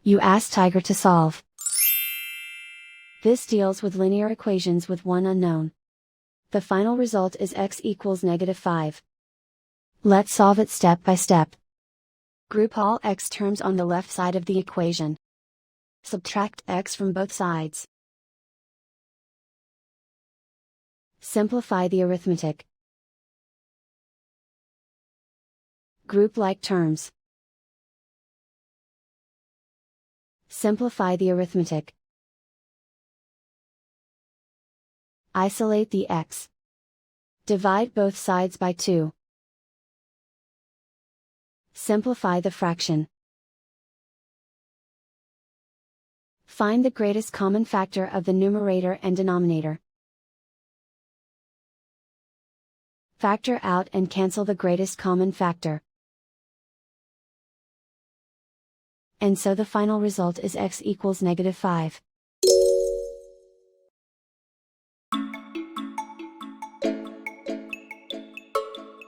You ask Tiger to solve. This deals with linear equations with one unknown. The final result is x equals -5. Let's solve it step by step. Group all x terms on the left side of the equation. Subtract x from both sides. Simplify the arithmetic. Group like terms. Simplify the arithmetic. Isolate the x. Divide both sides by 2. Simplify the fraction. Find the greatest common factor of the numerator and denominator. Factor out and cancel the greatest common factor. And so the final result is x equals -5.